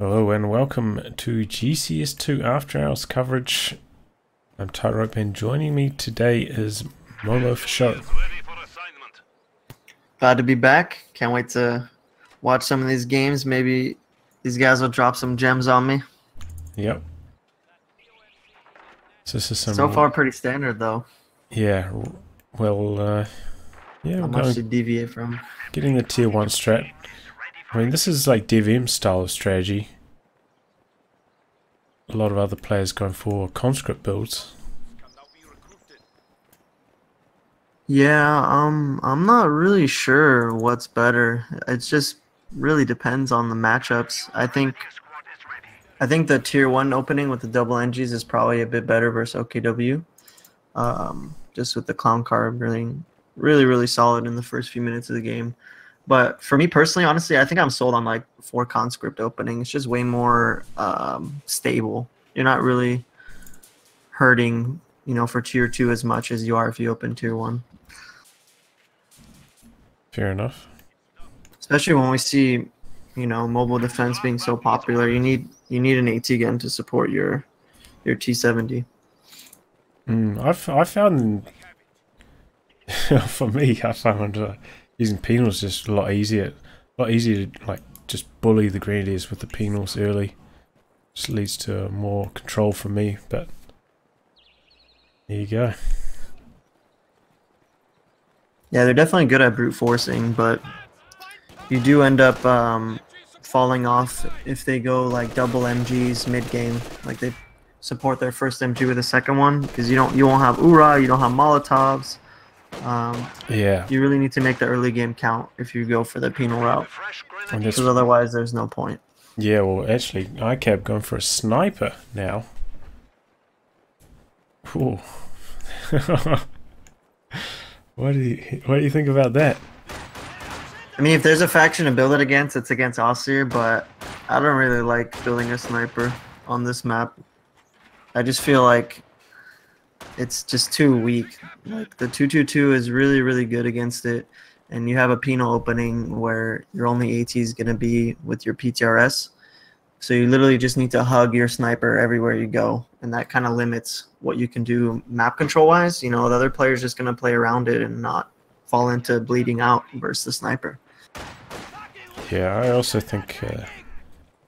Hello and welcome to GCS2 After Hours coverage. I'm Tyrope and joining me today is Momo for show. Glad to be back. Can't wait to watch some of these games. Maybe these guys will drop some gems on me. Yep. So this is So far pretty standard though. Yeah, well, yeah, How much to deviate from? Getting the tier 1 strat. I mean, this is like DVM style of strategy. A lot of other players going for conscript builds. Yeah, I'm not really sure what's better. It just really depends on the matchups. I think the tier 1 opening with the double NGs is probably a bit better versus OKW. Just with the clown card really solid in the first few minutes of the game. But for me personally, honestly, I think I'm sold on like 4 conscript opening. It's just way more stable. You're not really hurting, for tier 2 as much as you are if you open tier 1. Fair enough. Especially when we see, mobile defense being so popular, you need an AT gun to support your T70. I found for me, I found using penals just a lot easier. A lot easier to like just bully the grenadiers with the penals early. Just leads to more control for me, but there you go. Yeah, they're definitely good at brute forcing, but you do end up falling off if they go like double MGs mid game. Like they support their first MG with a second one because you won't have Ura, you don't have Molotovs. Yeah. You really need to make the early game count if you go for the penal route, because otherwise there's no point. Yeah, well, actually, ikab going for a sniper now. Ooh. What do you think about that? I mean, if there's a faction to build it against, it's against Austria, but I don't really like building a sniper on this map. I just feel like it's just too weak. Like the 222 is really good against it, and you have a penal opening where your only AT is going to be with your PTRS. So you literally just need to hug your sniper everywhere you go, and that kind of limits what you can do map control wise. The other player's just going to play around it and not fall into bleeding out versus the sniper. Yeah, I also think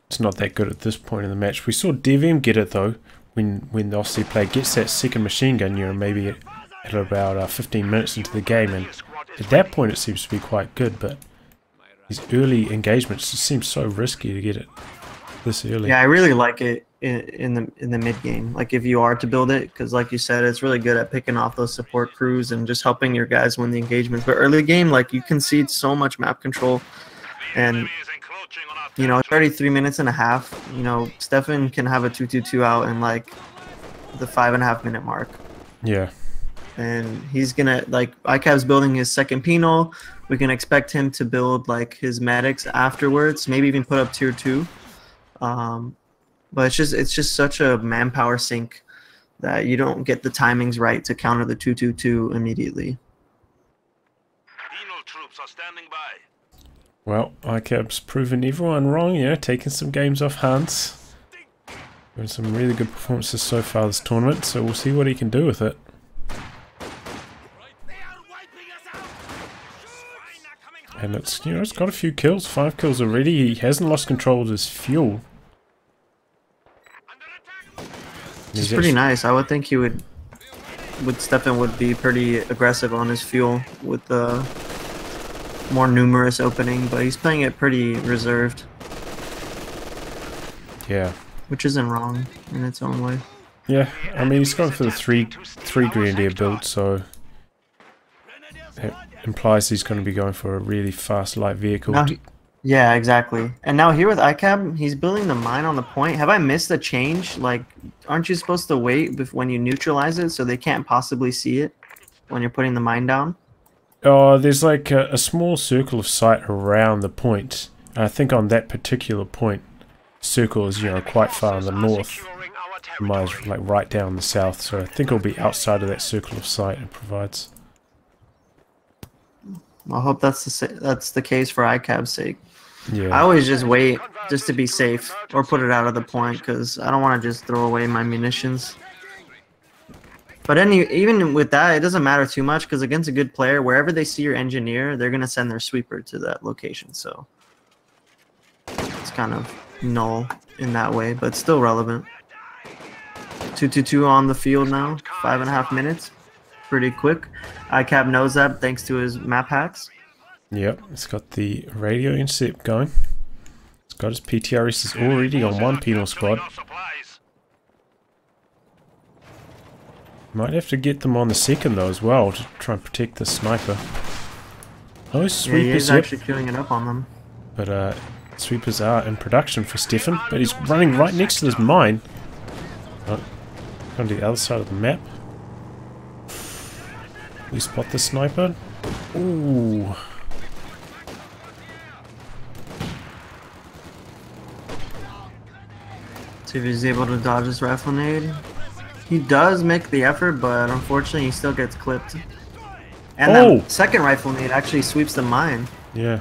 it's not that good at this point in the match. We saw DVM get it though. When the Aussie player gets that second machine gun, maybe at about 15 minutes into the game, and at that point it seems to be quite good, but these early engagements just seem so risky to get it this early. Yeah, I really like it in the mid game. Like if you are to build it, because like you said, it's really good at picking off those support crews and just helping your guys win the engagements. But early game, like you concede so much map control, and 33 minutes and a half, Steffen can have a 2-2-2 out in like the 5.5 minute mark. Yeah. And he's gonna, like, ikab's building his second penal. We can expect him to build like his medics afterwards, maybe even put up tier 2. But it's just such a manpower sink that you don't get the timings right to counter the 2-2-2 immediately. Penal troops are standing by. Well, ikab's proven everyone wrong, taking some games off hands. Doing some really good performances so far this tournament, so we'll see what he can do with it. And it's got a few kills, 5 kills already. He hasn't lost control of his fuel. It's pretty nice. I would think he would Steffen would be pretty aggressive on his fuel with the more numerous opening, but he's playing it pretty reserved. Yeah. Which isn't wrong in its own way. Yeah, I mean he's going for the three grenadier build, so it implies he's going to be going for a really fast light vehicle. Yeah, exactly. And now here with ikab, he's building the mine on the point. Have I missed a change? Like, aren't you supposed to wait when you neutralize it so they can't possibly see it when you're putting the mine down? Oh, there's like a small circle of sight around the point. And I think on that particular point, circle is quite far in the north. Mine's like right down in the south, so I think it'll be outside of that circle of sight it provides. I hope that's the case for ikab's sake. Yeah. I always just wait just to be safe or put it out of the point because I don't want to just throw away my munitions. But even with that, it doesn't matter too much because against a good player, wherever they see your engineer, they're going to send their sweeper to that location. So it's kind of null in that way, but still relevant. 2-2-2 on the field now, 5.5 minutes. Pretty quick. ICAB knows that thanks to his map hacks. Yep, it's got the radio intercept going. It's got his PTRS already on one penal squad. Might have to get them on the second though as well to try and protect the sniper. Oh, sweepers, yeah, he's actually queuing it up on them. But sweepers are in production for Steffen, but he's running right next to this mine. Oh, on the other side of the map. We spot the sniper. Ooh. See if he's able to dodge his rifle nade. He does make the effort, but unfortunately he still gets clipped. And that second rifle nade actually sweeps the mine. Yeah.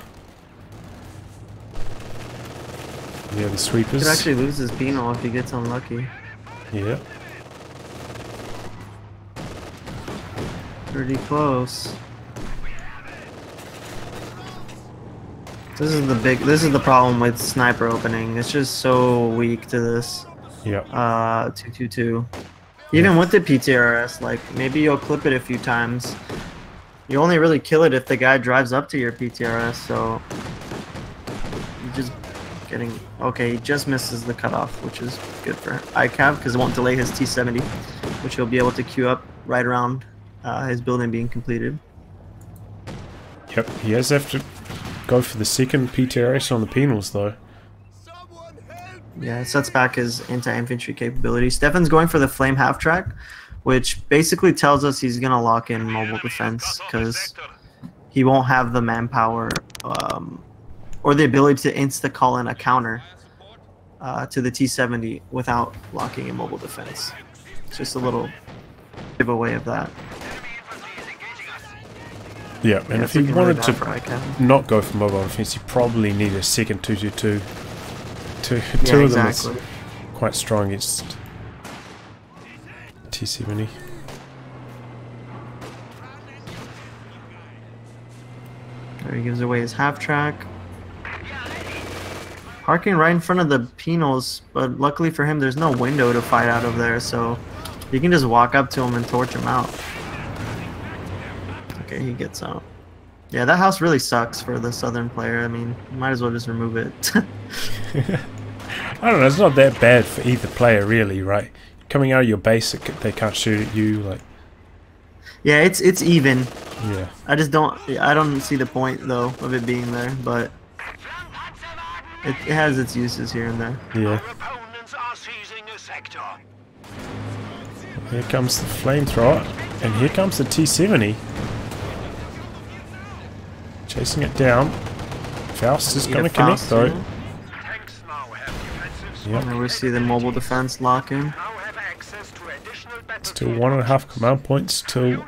Yeah, the sweepers. He could actually lose his penal if he gets unlucky. Yeah. Pretty close. This is the problem with sniper opening. It's just so weak to this. Yeah. 2-2-2. Even with the PTRS, like maybe you'll clip it a few times. You only really kill it if the guy drives up to your PTRS, so you're just getting okay, he just misses the cutoff, which is good for ICAV because it won't delay his T70, which he'll be able to queue up right around his building being completed. Yep, he has to go for the second PTRS on the penals though. Yeah, it sets back his anti-infantry capability. Steffen's going for the flame half-track, which basically tells us he's going to lock in mobile defense because he won't have the manpower or the ability to insta-call in a counter to the T-70 without locking in mobile defense. It's just a little giveaway of that. Yeah, and if he wanted to not go for mobile defense, he probably need a second 2-2-2. Two of them is quite strong against T70. There he gives away his half track. Parking right in front of the penals, but luckily for him there's no window to fight out of there, so you can just walk up to him and torch him out. Okay, he gets out. Yeah, that house really sucks for the southern player. I mean, you might as well just remove it. I don't know, it's not that bad for either player really, right? Coming out of your base, they can't shoot at you, like... Yeah, it's even. Yeah. I don't see the point though of it being there, but it has its uses here and there. Yeah. Here comes the flamethrower, and here comes the T70. Chasing it down. Faust is going to connect though. Yep. And we see the mobile defense lock in. Still 1.5 command points till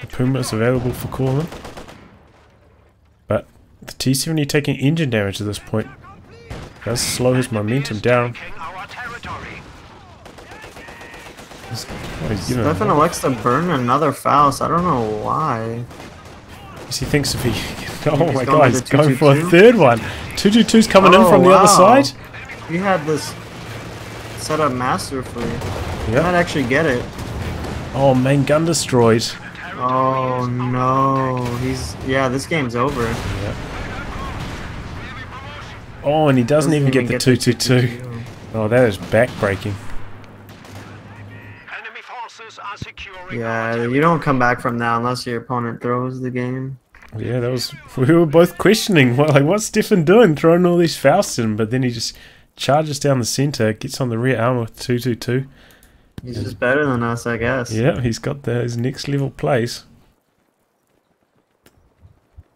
the Puma is available for calling. But the T70 taking engine damage at this point does slow his momentum down. Steffen elects to burn another Faust. I don't know why. He thinks if he... Oh my god, he's going for a third one. 222's coming in from the other side. He had this set up masterfully. He Yep. might actually get it. Oh, main gun destroyed. Oh no, yeah, this game's over. Yep. Oh, and he doesn't even get the 222. Oh, that is backbreaking. Yeah, you don't come back from that unless your opponent throws the game. Yeah, that was... We were both questioning, well, like, what's Steffen doing, throwing all these Fausts in? But then he just charges down the center, gets on the rear arm with 222. He's just better than us, I guess. Yeah, he's got his next level plays.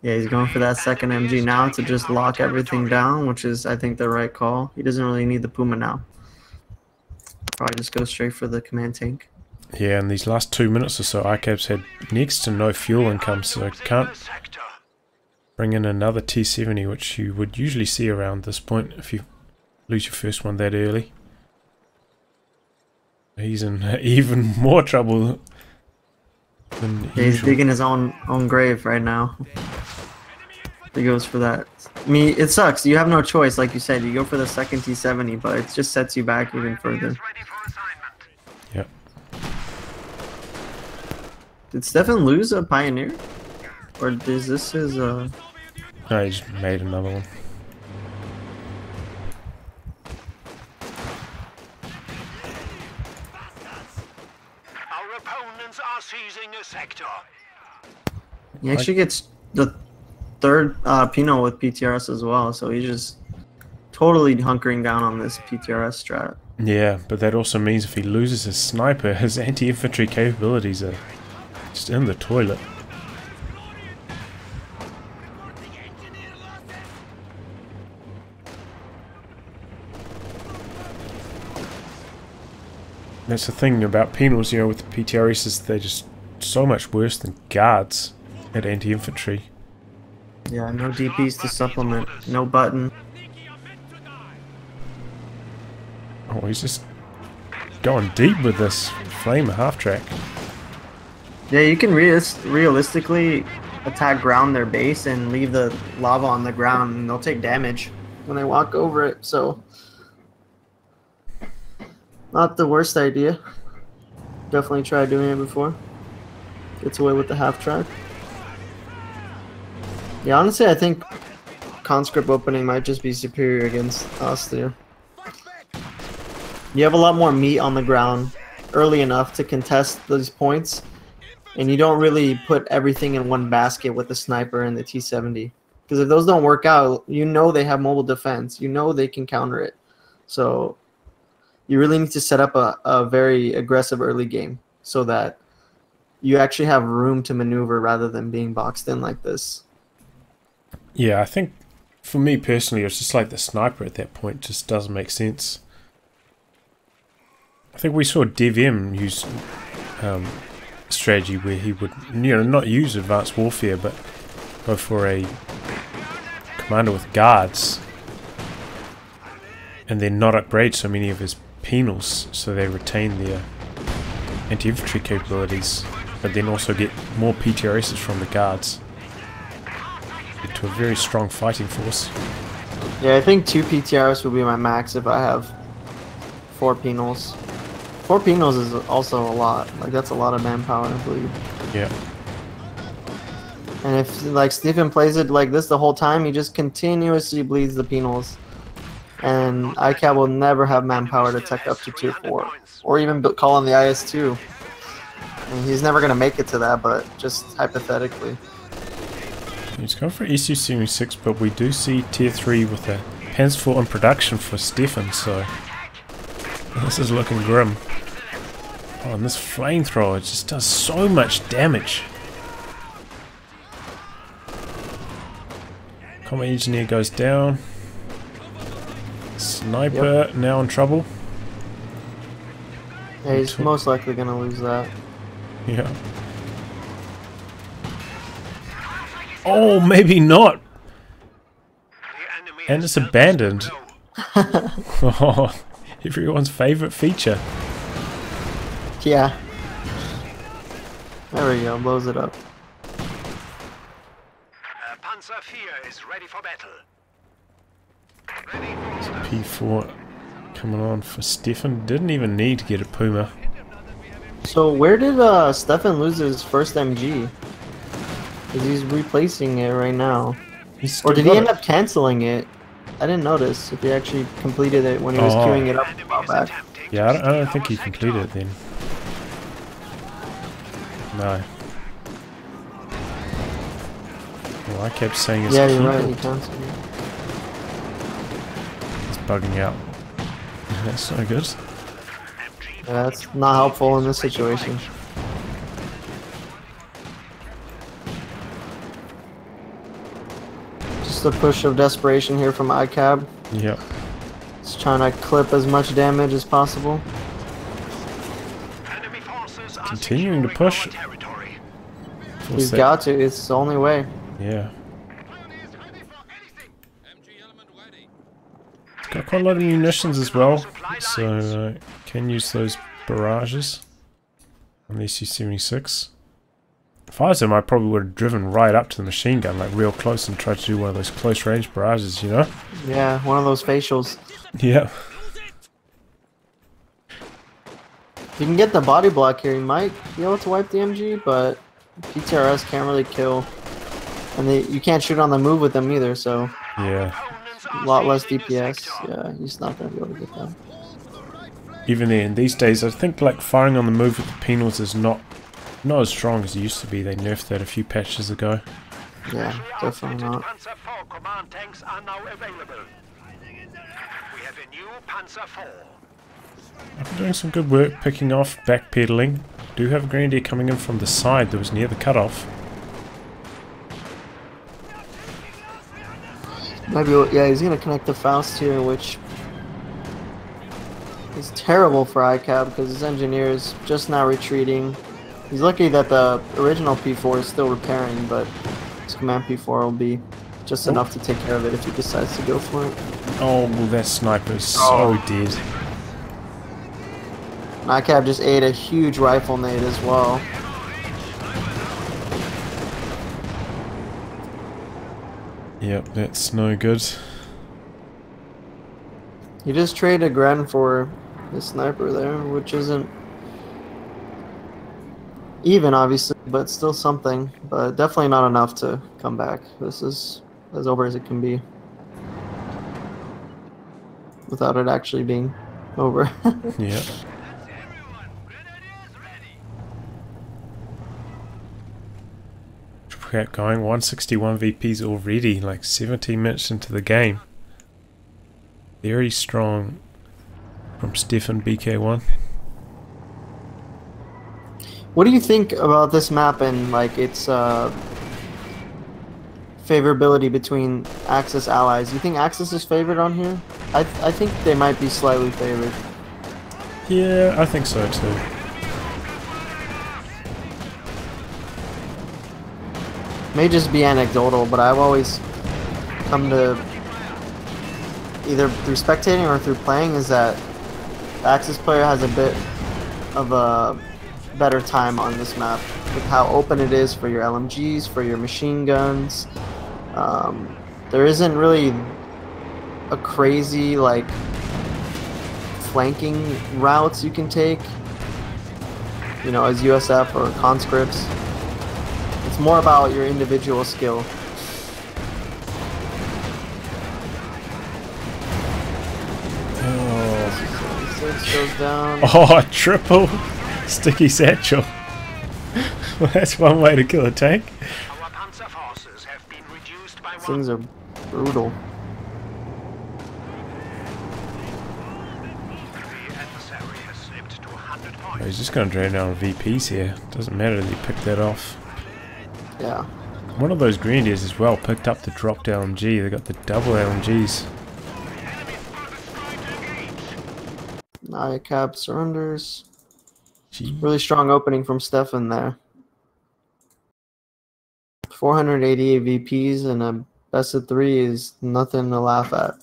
Yeah, he's going for that second MG now to just lock everything down, which is, I think, the right call. He doesn't really need the Puma now. Probably just go straight for the command tank. Yeah, in these last 2 minutes or so, ICAB's had next to no fuel income, so can't Bring in another T70, which you would usually see around this point if you lose your first one that early. He's in even more trouble than Yeah, he's usual. digging his own grave right now. He goes for that. I mean, it sucks. You have no choice, like you said. You go for the second T70, but it just sets you back even further. Yep. Did Stefan lose a Pioneer? Or is this his, No, he just made another one. Our opponents are seizing a sector. He actually gets the third Pinot with PTRS as well, so he's just totally hunkering down on this PTRS strat. Yeah, but that also means if he loses his sniper, his anti-infantry capabilities are just in the toilet. That's the thing about penals, you know, with the PTRS is they're just so much worse than guards at anti-infantry. Yeah, no DPs to supplement, no button. Oh, he's just going deep with this flame half-track. Yeah, you can realistically attack ground their base and leave the lava on the ground, and they'll take damage when they walk over it, so... Not the worst idea. Definitely tried doing it before. Gets away with the half-track. Yeah, honestly, I think conscript opening might just be superior against us there. You have a lot more meat on the ground early enough to contest those points, and you don't really put everything in one basket with the sniper and the T70. Because if those don't work out, you know they have mobile defense. You know they can counter it. So you really need to set up a very aggressive early game so that you actually have room to maneuver rather than being boxed in like this. Yeah, I think for me personally, it's just like the sniper at that point just doesn't make sense. I think we saw DevM use strategy where he would, you know, not use advanced warfare, but go for a commander with guards, and then not upgrade so many of his penals so they retain their anti-infantry capabilities, but then also get more PTRSs from the guards. Get to a very strong fighting force. Yeah, I think 2 PTRs will be my max if I have 4 penals. 4 penals is also a lot. Like, that's a lot of manpower, I believe. Yeah. And if, like, Stephen plays it like this the whole time, he just continuously bleeds the penals. And ikab will never have manpower to tech up to tier 4. Or even call on the IS-2. And he's never going to make it to that, but just hypothetically. He's going for SU-76, but we do see tier 3 with a Panzer IV in production for Stefan, so this is looking grim. Oh, and this flamethrower just does so much damage. Combat engineer goes down. Sniper now in trouble. Yeah, he's most likely going to lose that. Yeah. Oh, maybe not. And it's abandoned. Oh, everyone's favorite feature. Yeah. There we go, blows it up. Panzer IV is ready for battle. P4 coming on for Stefan. Didn't even need to get a Puma. So where did Stefan lose his first MG? Because he's replacing it right now. Or did he end up canceling it? I didn't notice if he actually completed it when he was queuing it up a while back. Yeah, I don't think he completed it then. No. Well, I kept saying it's yeah, you're right, he canceled it. It's bugging out. That's no good. Yeah, that's not helpful in this situation. Just a push of desperation here from ikab. Yep. Just trying to clip as much damage as possible. Continuing to push. He's got to, it's the only way. Yeah. quite a lot of munitions as well, so can use those barrages on the SU-76. If I was him, I probably would have driven right up to the machine gun, like real close, and tried to do one of those close range barrages, you know? Yeah, one of those facials. Yeah. If you can get the body block here, you might be able to wipe the MG, but PTRS can't really kill. And you can't shoot on the move with them either, so Yeah. a lot less DPS. Yeah, he's not going to be able to get them. Even then, these days, I think like firing on the move with the penals is not as strong as it used to be. They nerfed that a few patches ago. Yeah, definitely not. Panzer IV command tanks are now available. We have a new Panzer IV. I'm doing some good work picking off, backpedaling. Do have a Grenadier coming in from the side that was near the cutoff. Maybe, yeah, he's going to connect the Faust here, which is terrible for ICAB because his engineer is just now retreating. He's lucky that the original P4 is still repairing, but his command P4 will be just enough to take care of it if he decides to go for it. Oh, well, that sniper is so dead. ICAB just ate a huge rifle nade as well. Yep, that's no good. You just traded Gren for the sniper there, which isn't even, obviously, but still something. But definitely not enough to come back. This is as over as it can be. Without it actually being over. Yeah. Kept going, 161 VPs already, like 17 minutes into the game. Very strong from steffenbk1. What do you think about this map and like its favorability between Axis allies? Do you think Axis is favored on here? I think they might be slightly favored. Yeah, I think so too. May just be anecdotal, but I've always come to, either through spectating or through playing, is that the Axis player has a bit of a better time on this map with how open it is for your LMGs, for your machine guns. There isn't really a crazy like flanking routes you can take, you know, as USF or conscripts. It's more about your individual skill. Oh, Goes down. oh triple sticky satchel. Well, that's one way to kill a tank. Our Panzer forces have been reduced by one. Things are brutal. The adversary has slipped to 100 points. Oh, he's just going to drain down VPs here. Doesn't matter that he picked that off. Yeah. One of those Grenadiers as well picked up the dropped LMG. They got the double LMGs. ICAB surrenders. Gee. Really strong opening from Stefan there. 488 VPs and a best of 3 is nothing to laugh at.